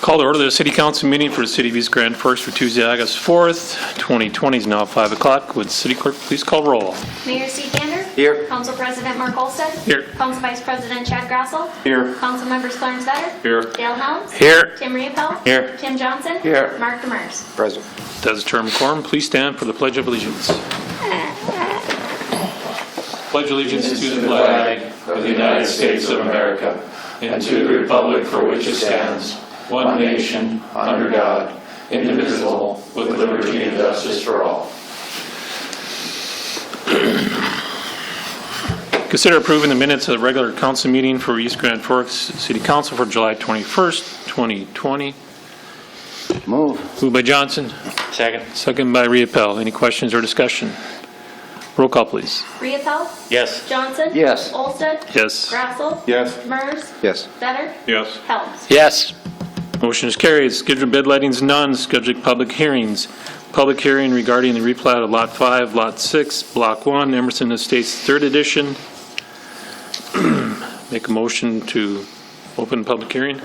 Call to order the City Council meeting for the City of East Grand Forks for Tuesday, August 4th, 2020 is now 5 o'clock. Would City Clerk please call roll? Mayor Steve Gander. Here. Council President Mark Olstead. Here. Council Vice President Chad Grassel. Here. Council Members Clarence Vetter. Here. Dale Helms. Here. Tim Riepel. Here. Tim Johnson. Here. Mark Demers. Present. Does the term quorum please stand for the Pledge of Allegiance? Pledge allegiance to the flag of the United States of America and to the republic for which it stands, one nation, under God, indivisible, with liberty and justice for all. Consider approving the minutes of the regular council meeting for East Grand Forks City Council for July 21st, 2020. Moved by Johnson. Second. Second by Riepel. Any questions or discussion? Roll call, please. Riepel. Yes. Johnson. Yes. Olstead. Yes. Grassel. Yes. Demers. Yes. Vetter. Yes. Helms. Yes. Motion is carried. Scheduled bid lettings, none. Scheduled public hearings. Public hearing regarding the replat of Lot 5, Lot 6, Block 1, Emerson Estates Third Addition. Make a motion to open public hearing.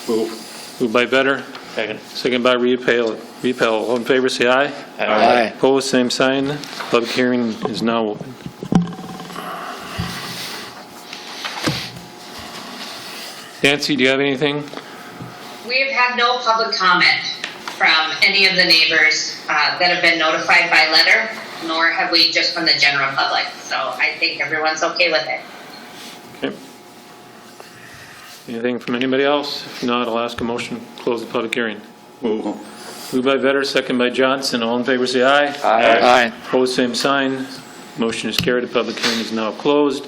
Moved by Vetter. Second. Second by Riepel. All in favor, say aye. Aye. Opposed, same sign. Public hearing is now open. Nancy, do you have anything? We have had no public comment from any of the neighbors that have been notified by letter, nor have we just from the general public. So I think everyone's okay with it. Okay. Anything from anybody else? If not, I'll ask a motion to close the public hearing. Moved by Vetter, second by Johnson. All in favor, say aye. Aye. Opposed, same sign. Motion is carried. The public hearing is now closed.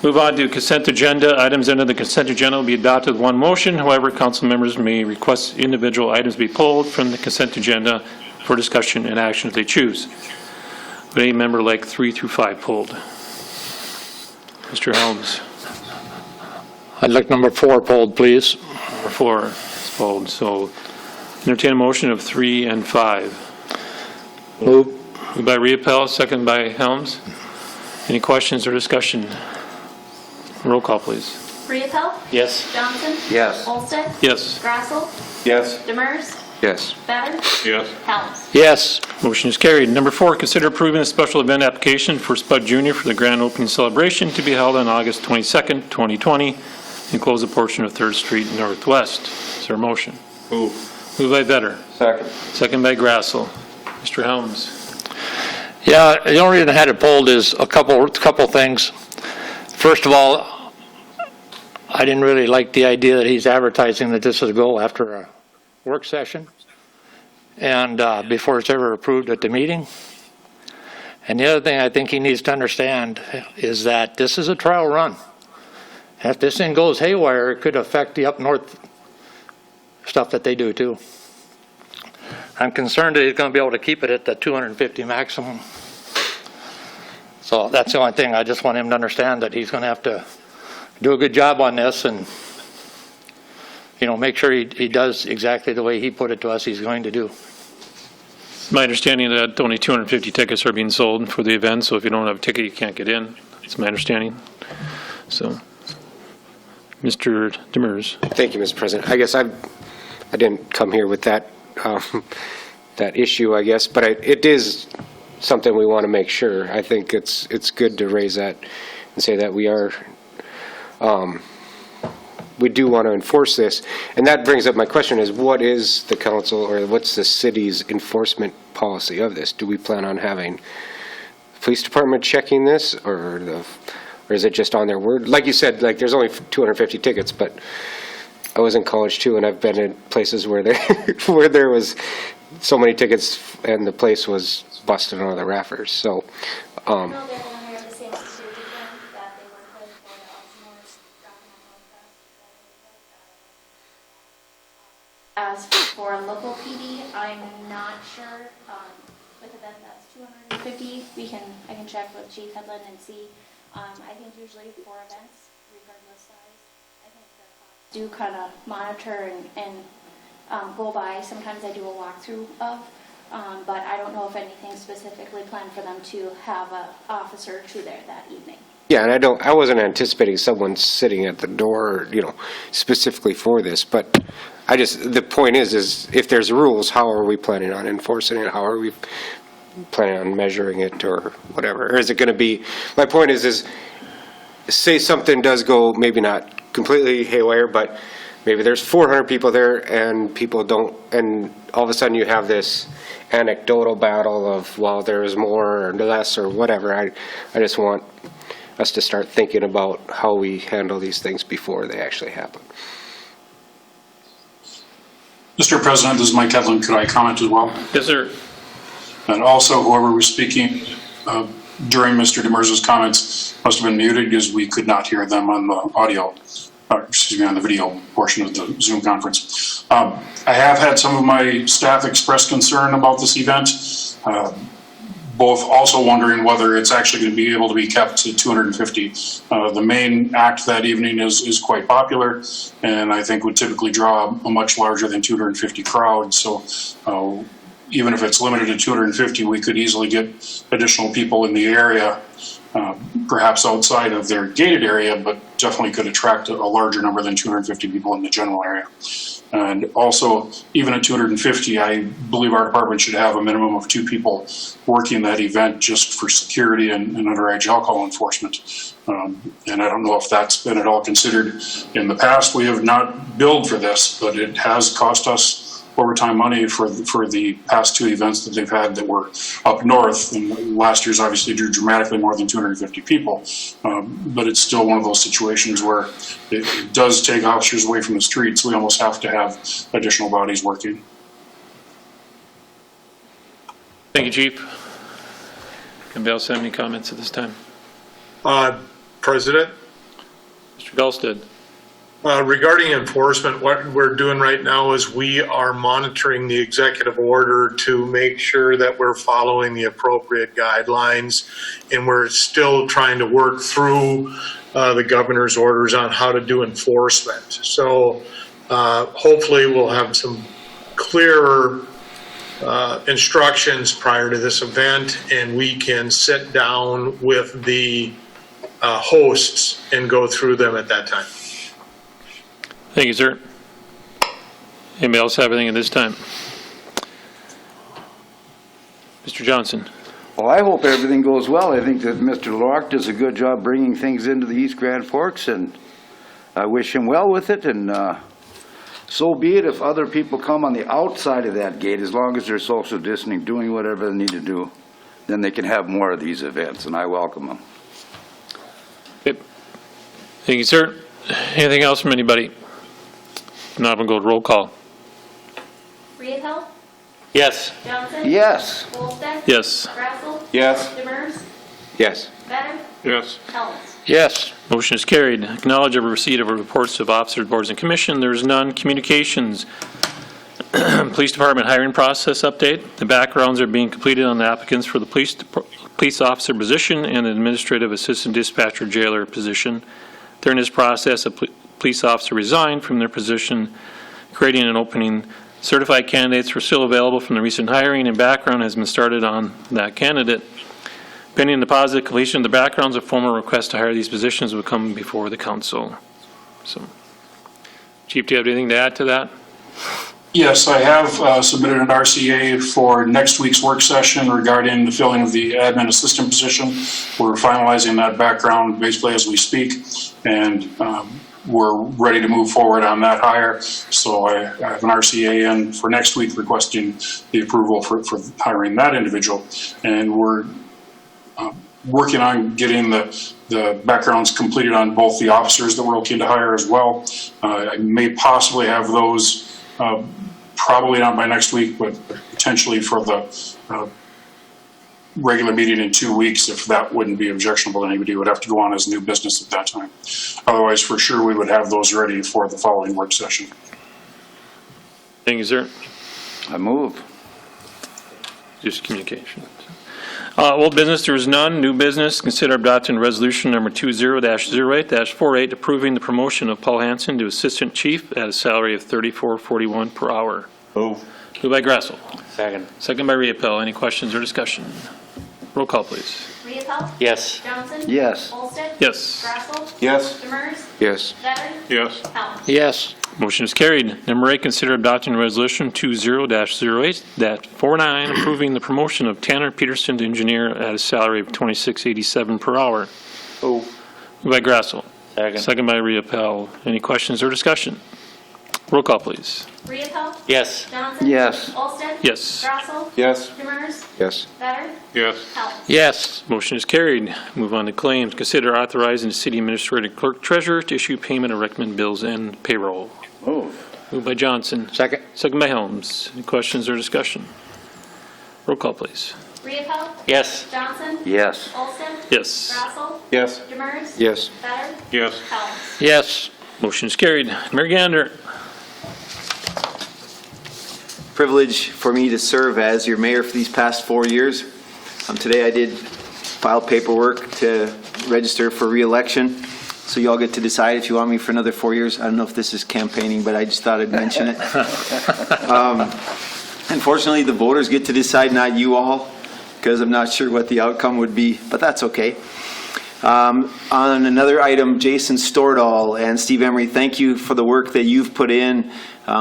Move on to consent agenda. Items under the consent agenda will be adopted with one motion. However, council members may request individual items be pulled from the consent agenda for discussion and action if they choose. Would any member like 3 through 5 pulled? Mr. Helms. I'd like number 4 pulled, please. Number 4 is pulled. So entertain a motion of 3 and 5. Move. Moved by Riepel, second by Helms. Any questions or discussion? Roll call, please. Riepel. Yes. Johnson. Yes. Olstead. Yes. Grassel. Yes. Demers. Yes. Vetter. Yes. Helms. Yes. Motion is carried. Number 4, consider approving a special event application for Spud Jr. for the grand opening celebration to be held on August 22nd, 2020, and close a portion of 3rd Street Northwest. Is there a motion? Moved by Vetter. Second. Second by Grassel. Mr. Helms. Yeah, the only reason I had it pulled is a couple things. First of all, I didn't really like the idea that he's advertising that this is a go after a work session and before it's ever approved at the meeting. And the other thing I think he needs to understand is that this is a trial run. And if this thing goes haywire, it could affect the up north stuff that they do too. I'm concerned that he's going to be able to keep it at the 250 maximum. So that's the only thing. I just want him to understand that he's going to have to do a good job on this and, you know, make sure he does exactly the way he put it to us he's going to do. My understanding that only 250 tickets are being sold for the event, so if you don't have a ticket, you can't get in. That's my understanding. So, Mr. Demers. Thank you, Mr. President. I guess I didn't come here with that that issue, I guess, but it is something we want to make sure. I think it's good to raise that and say that we do want to enforce this. And that brings up my question is, what is the council or what's the city's enforcement policy of this? Do we plan on having the police department checking this or is it just on their word? Like you said, like there's only 250 tickets, but I was in college too, and I've been in places where there was so many tickets and the place was busted on the rafters. So, No, they're under the same security plan that they work with for the Alzheimer's As for local PD, I'm not sure. With an event that's 250, I can check with Chief Headland and see. I think usually for events, regardless size, I think the cops do kind of monitor and go by. Sometimes I do a walkthrough of, but I don't know if anything specifically planned for them to have an officer or two there that evening. Yeah, and I wasn't anticipating someone sitting at the door, specifically for this, but the point is if there's rules, how are we planning on enforcing it? How are we planning on measuring it or whatever? Or is it going to be, my point is say something does go maybe not completely haywire, but maybe there's 400 people there and people don't, and all of a sudden you have this anecdotal battle of, well, there's more or less or whatever. I just want us to start thinking about how we handle these things before they actually happen. Mr. President, this is Mike Edlin. Could I comment as well? Yes, sir. And also, whoever was speaking during Mr. Demers's comments must have been muted because we could not hear them on the audio, on the video portion of the Zoom conference. I have had some of my staff express concern about this event, both also wondering whether it's actually going to be able to be kept to 250. The main act that evening is quite popular, and I think would typically draw a much larger than 250 crowd. So even if it's limited to 250, we could easily get additional people in the area, perhaps outside of their gated area, but definitely could attract a larger number than 250 people in the general area. And also, even at 250, I believe our department should have a minimum of 2 people working that event just for security and underage alcohol enforcement. And I don't know if that's been at all considered. In the past, we have not billed for this, but it has cost us overtime money for the past 2 events that they've had that were up north. And last year's obviously drew dramatically more than 250 people. But it's still one of those situations where it does take officers away from the streets. We almost have to have additional bodies working. Thank you, Chief. Anybody else have any comments at this time? President, Mr. Gulstead. regarding enforcement, what we're doing right now is we are monitoring the executive order to make sure that we're following the appropriate guidelines, and we're still trying to work through the governor's orders on how to do enforcement. So hopefully we'll have some clearer instructions prior to this event, and we can sit down with the hosts and go through them at that time. Thank you, sir. Anybody else have anything at this time? Mr. Johnson. Well, I hope everything goes well. I think that Mr. LaRocque does a good job bringing things into the East Grand Forks, and I wish him well with it, and so be it if other people come on the outside of that gate, as long as they're social distancing, doing whatever they need to do, then they can have more of these events, and I welcome them. Yep. Thank you, sir. Anything else from anybody? Now we'll go to roll call. Riepel, Yes. Johnson. Yes. Olsted. Yes. Grassel. Yes. Demers. Yes. Better. Yes. Helms. Yes. Motion is carried. Acknowledge of receipt of reports of officers, boards, and commission. There is none. Communications. Police Department hiring process update. The backgrounds are being completed on the applicants for the police officer position and administrative assistant dispatcher jailer position. During this process, a police officer resigned from their position, creating an opening. Certified candidates were still available from the recent hiring, and background has been started on that candidate. Pending the positive completion of the backgrounds, a formal request to hire these positions will come before the council. So, Chief, do you have anything to add to that? Yes, I have submitted an RCA for next week's work session regarding the filling of the admin assistant position. We're finalizing that background basically as we speak, and we're ready to move forward on that hire. So I have an RCA in for next week requesting the approval for hiring that individual. And we're working on getting the backgrounds completed on both the officers that we're looking to hire as well. I may possibly have those probably not by next week, but potentially for the regular meeting in 2 weeks, if that wouldn't be objectionable to anybody. Would have to go on as new business at that time. Otherwise, for sure, we would have those ready for the following work session. Thank you, sir. I move. Just communication. Old business, there is none. New business, consider adopting resolution number 20-08-48, approving the promotion of Paul Hansen to Assistant Chief at a salary of $34.41 per hour. Move. Moved by Grassel. Second. Second by Riepel. Any questions or discussion? Roll call, please. Riepel? Yes. Johnson? Yes. Olsted? Yes. Grassel? Yes. Demers? Yes. Better? Yes. Helm? Yes. Motion is carried. Number 8, consider adopting Resolution 20-08-49, approving the promotion of Tanner Peterson to engineer at a salary of $26.87 per hour. Oh. Moved by Grassel. Second. Second by Riepel. Any questions or discussion? Roll call, please. Riepel? Yes. Johnson? Yes. Olsted? Yes. Grassel? Yes. Demers? Yes. Better? Yes. Helm? Yes. Motion is carried. Move on to claims. Consider authorizing the city administrator clerk treasurer to issue payment of recommended bills and payroll. Move. Moved by Johnson. Second. Second by Helms. Any questions or discussion? Roll call, please. Riepel? Yes. Johnson? Yes. Olsted? Yes. Grassel? Yes. Demers? Yes. Better? Yes. Helm? Yes. Motion is carried. Mayor Gander. Privilege for me to serve as your mayor for these past 4 years. Today I did file paperwork to register for re-election, so you all get to decide if you want me for another 4 years. I don't know if this is campaigning, but I just thought I'd mention it. Unfortunately, the voters get to decide, not you all, because I'm not sure what the outcome would be, but that's okay. On another item, Jason Stordahl and Steve Emery, thank you for the work that you've put in.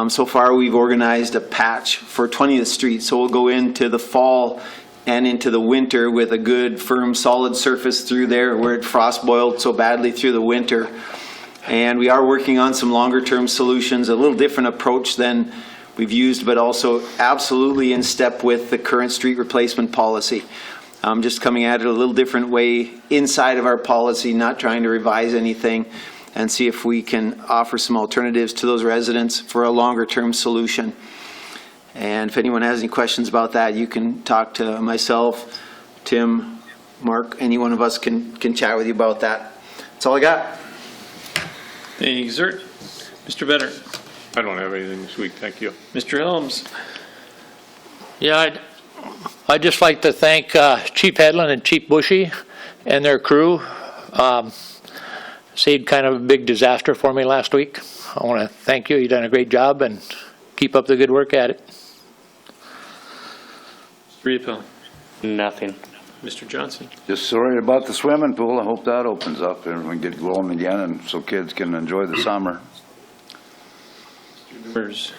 So far, we've organized a patch for 20th Street, so we'll go into the fall and into the winter with a good, firm, solid surface through there where it frost boiled so badly through the winter. And we are working on some longer-term solutions, a little different approach than we've used, but also absolutely in step with the current street replacement policy. Just coming at it a little different way inside of our policy, not trying to revise anything, and see if we can offer some alternatives to those residents for a longer-term solution. And if anyone has any questions about that, you can talk to myself, Tim, Mark, any one of us can chat with you about that. That's all I got. Thank you, sir. Mr. Better. I don't have anything this week, thank you. Mr. Helms. Yeah, I'd just like to thank Chief Hedlund and Chief Bushy and their crew. Saved kind of a big disaster for me last week. I want to thank you. You've done a great job, and keep up the good work at it. Riepel. Nothing. Mr. Johnson. Just sorry about the swimming pool. I hope that opens up and we get going again, and so kids can enjoy the summer. Demers.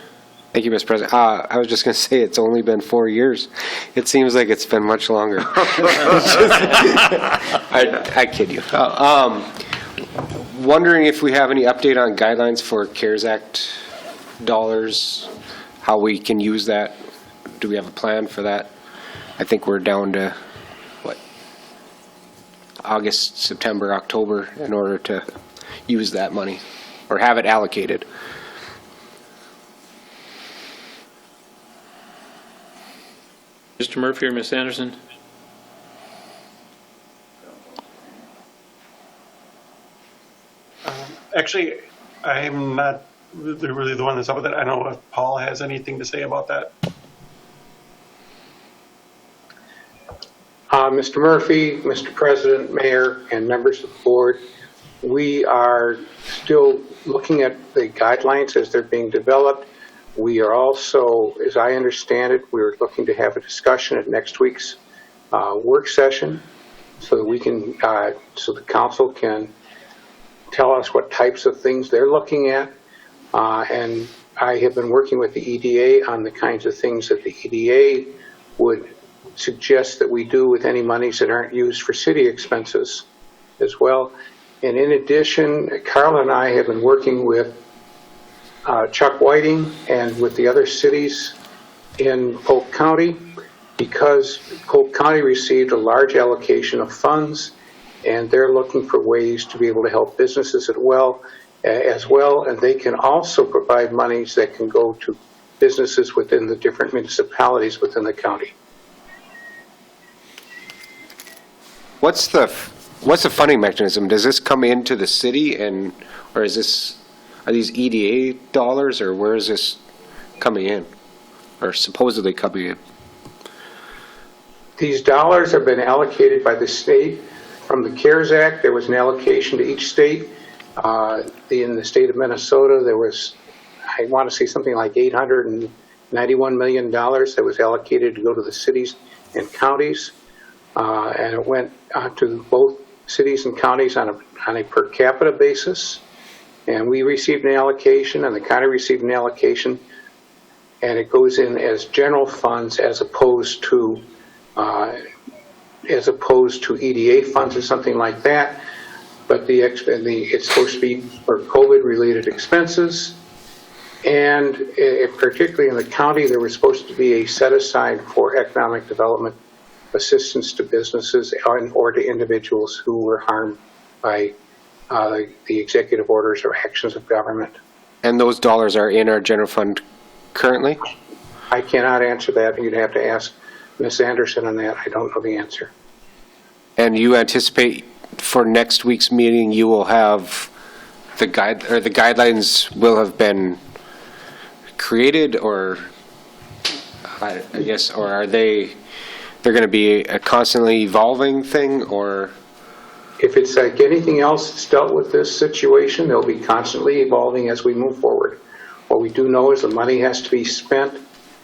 Thank you, Mr. President. I was just going to say, it's only been 4 years. It seems like it's been much longer. I kid you. Wondering if we have any update on guidelines for CARES Act dollars, how we can use that. Do we have a plan for that? I think we're down to, August, September, October in order to use that money or have it allocated. Mr. Murphy or Ms. Anderson? Actually, I'm not really the one that's up with it. I don't know if Paul has anything to say about that. Mr. Murphy, Mr. President, Mayor, and members of the board, we are still looking at the guidelines as they're being developed. We are also, as I understand it, we're looking to have a discussion at next week's work session so that we can, so the council can tell us what types of things they're looking at. And I have been working with the EDA on the kinds of things that the EDA would suggest that we do with any monies that aren't used for city expenses as well. And in addition, Carl and I have been working with Chuck Whiting and with the other cities in Polk County, because Polk County received a large allocation of funds, and they're looking for ways to be able to help businesses as well, and they can also provide monies that can go to businesses within the different municipalities within the county. What's the funding mechanism? Does this come into the city, or are these EDA dollars, or where is this coming in, or supposedly coming in? These dollars have been allocated by the state. From the CARES Act, there was an allocation to each state. In the state of Minnesota, there was, I want to say something like $891 million that was allocated to go to the cities and counties. and it went to both cities and counties on a per capita basis. And we received an allocation, and the county received an allocation, and it goes in as general funds as opposed to EDA funds or something like that. But it's supposed to be for COVID-related expenses. And particularly in the county, there was supposed to be a set-aside for economic development assistance to businesses or to individuals who were harmed by the executive orders or actions of government. And those dollars are in our general fund currently? I cannot answer that. You'd have to ask Ms. Anderson on that. I don't know the answer. And you anticipate for next week's meeting, you will have the guidelines will have been created, or I guess, or are they're going to be a constantly evolving thing, or? If it's like anything else that's dealt with this situation, they'll be constantly evolving as we move forward. What we do know is the money has to be spent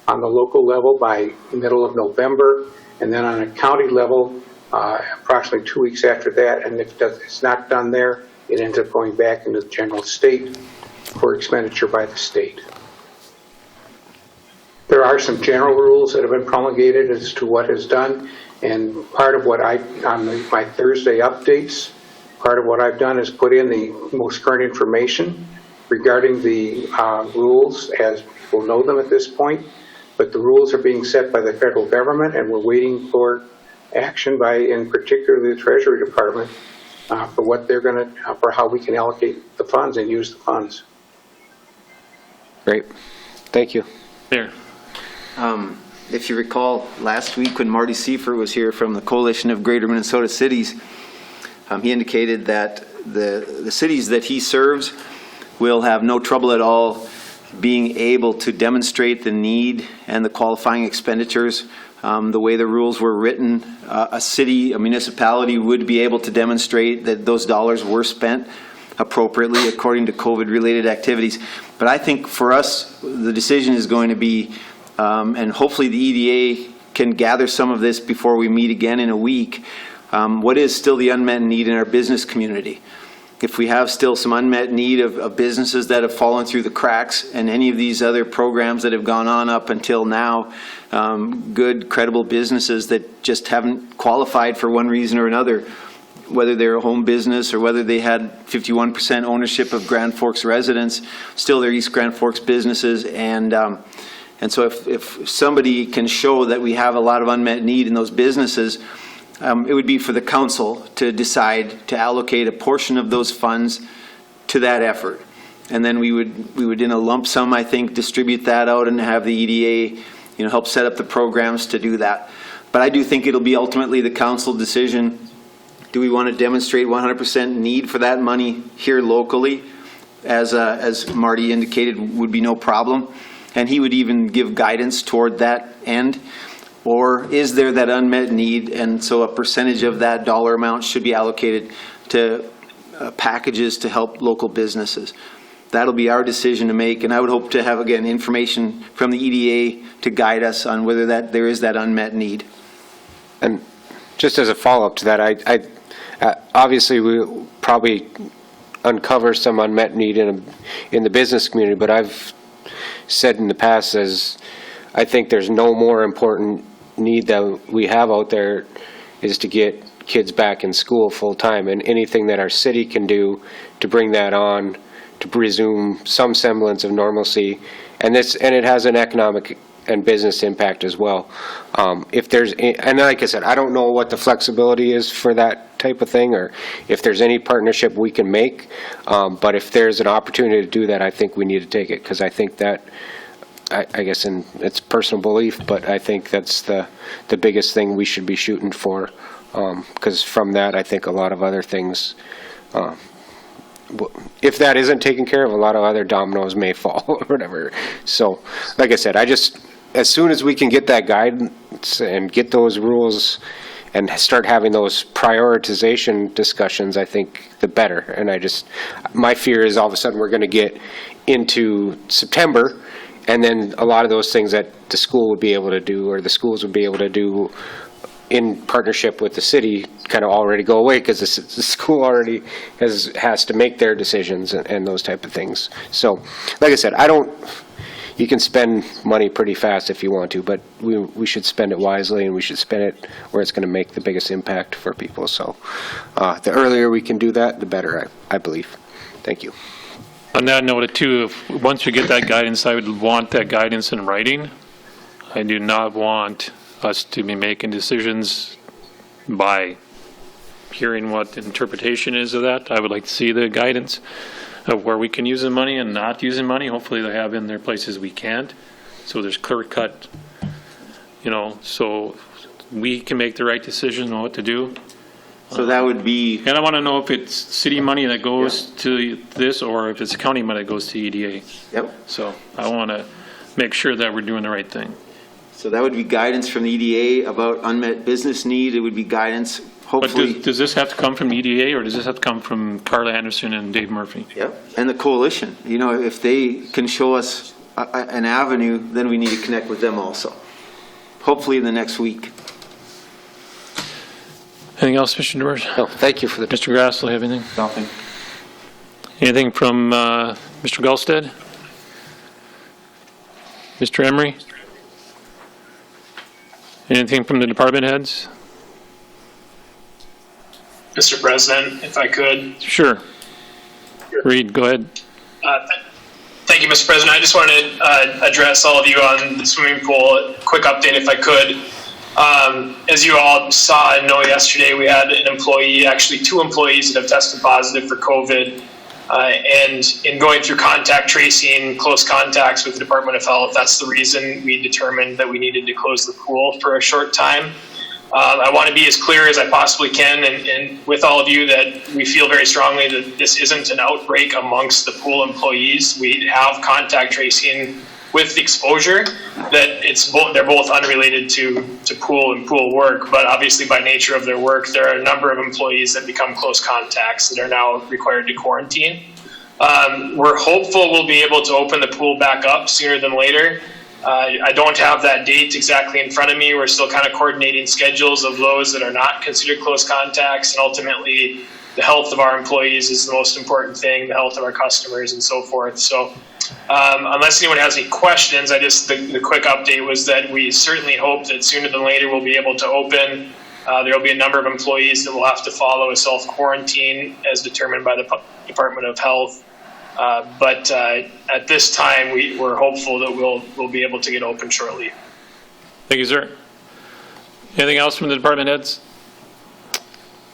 on the local level by middle of November, and then on a county level, approximately 2 weeks after that. And if it's not done there, it ends up going back into the general state for expenditure by the state. There are some general rules that have been promulgated as to what is done, and part of what on my Thursday updates, part of what I've done is put in the most current information regarding the rules as people know them at this point. But the rules are being set by the federal government, and we're waiting for action by, in particular, the Treasury Department for what they're going to, for how we can allocate the funds and use the funds. Great. Thank you. There. If you recall, last week when Marty Seifert was here from the Coalition of Greater Minnesota Cities, he indicated that the cities that he serves will have no trouble at all being able to demonstrate the need and the qualifying expenditures. The way the rules were written, a city, a municipality would be able to demonstrate that those dollars were spent appropriately according to COVID-related activities. But I think for us, the decision is going to be, and hopefully the EDA can gather some of this before we meet again in a week, what is still the unmet need in our business community. If we have still some unmet need of businesses that have fallen through the cracks, and any of these other programs that have gone on up until now, good, credible businesses that just haven't qualified for one reason or another, whether they're a home business or whether they had 51% ownership of Grand Forks residents, still they're East Grand Forks businesses. And so if somebody can show that we have a lot of unmet need in those businesses, it would be for the council to decide to allocate a portion of those funds to that effort. And then we would in a lump sum, I think, distribute that out and have the EDA, help set up the programs to do that. But I do think it'll be ultimately the council decision. Do we want to demonstrate 100% need for that money here locally? As Marty indicated, would be no problem. And he would even give guidance toward that end. Or is there that unmet need, and so a percentage of that dollar amount should be allocated to packages to help local businesses? That'll be our decision to make, and I would hope to have, again, information from the EDA to guide us on whether there is that unmet need. And just as a follow-up to that, I obviously we probably uncover some unmet need in the business community, but I've said in the past, as I think there's no more important need that we have out there is to get kids back in school full time, and anything that our city can do to bring that on, to resume some semblance of normalcy, and it has an economic and business impact as well. If there's, and like I said, I don't know what the flexibility is for that type of thing, or if there's any partnership we can make, but if there's an opportunity to do that, I think we need to take it, because I think that, I guess, and it's personal belief, but I think that's the biggest thing we should be shooting for, because from that, I think a lot of other things, if that isn't taken care of, a lot of other dominoes may fall or whatever. So, like I said, as soon as we can get that guidance and get those rules and start having those prioritization discussions, I think the better. And my fear is all of a sudden we're going to get into September, and then a lot of those things that the school would be able to do, or the schools would be able to do, in partnership with the city, kind of already go away, because the school already has to make their decisions and those type of things. So, like I said, you can spend money pretty fast if you want to, but we should spend it wisely, and we should spend it where it's going to make the biggest impact for people. So the earlier we can do that, the better, I believe. Thank you. On that note, too, once we get that guidance, I would want that guidance in writing. I do not want us to be making decisions by hearing what the interpretation is of that. I would like to see the guidance of where we can use the money and not using money. Hopefully they have in there places we can't. So there's clear cut, so we can make the right decision on what to do. So that would be, And I want to know if it's city money that goes to this or if it's county money that goes to EDA. yep. So I want to make sure that we're doing the right thing. So that would be guidance from the EDA about unmet business need. It would be guidance, But hopefully. does this have to come from EDA or does this have to come from Carla Anderson and Dave Murphy? Yep, and the coalition. If they can show us an avenue, then we need to connect with them also. Hopefully in the next week. Anything else, Mr. DeMers? No, thank you for the. Mr. Grassel, have anything? Nothing. Anything from Mr. Gulstead? Mr. Emery? Anything from the department heads? Mr. President, if I could. Sure. Reed, go ahead. Thank you, Mr. President. I just wanted to address all of you on the swimming pool. Quick update, if I could. As you all saw and know, yesterday we had an employee, actually 2 employees that have tested positive for COVID. And in going through contact tracing, close contacts with the Department of Health, that's the reason we determined that we needed to close the pool for a short time. I want to be as clear as I possibly can and with all of you that we feel very strongly that this isn't an outbreak amongst the pool employees. We have contact tracing with the exposure that they're both unrelated to pool and pool work, but obviously by nature of their work, there are a number of employees that become close contacts that are now required to quarantine. We're hopeful we'll be able to open the pool back up sooner than later. I don't have that date exactly in front of me. We're still kind of coordinating schedules of those that are not considered close contacts, and ultimately the health of our employees is the most important thing, the health of our customers and so forth. So unless anyone has any questions, the quick update was that we certainly hope that sooner than later we'll be able to open. There will be a number of employees that will have to follow a self-quarantine as determined by the Department of Health. But at this time, we're hopeful that we'll be able to get open shortly. Thank you, sir. Anything else from the department heads?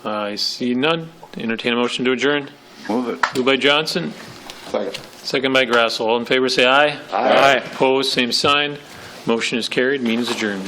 I see none. Entertain a motion to adjourn. Move it. Moved by Johnson. Second. Second by Grassel. All in favor, say aye. Aye. Opposed, same sign. Motion is carried. Meeting is adjourned.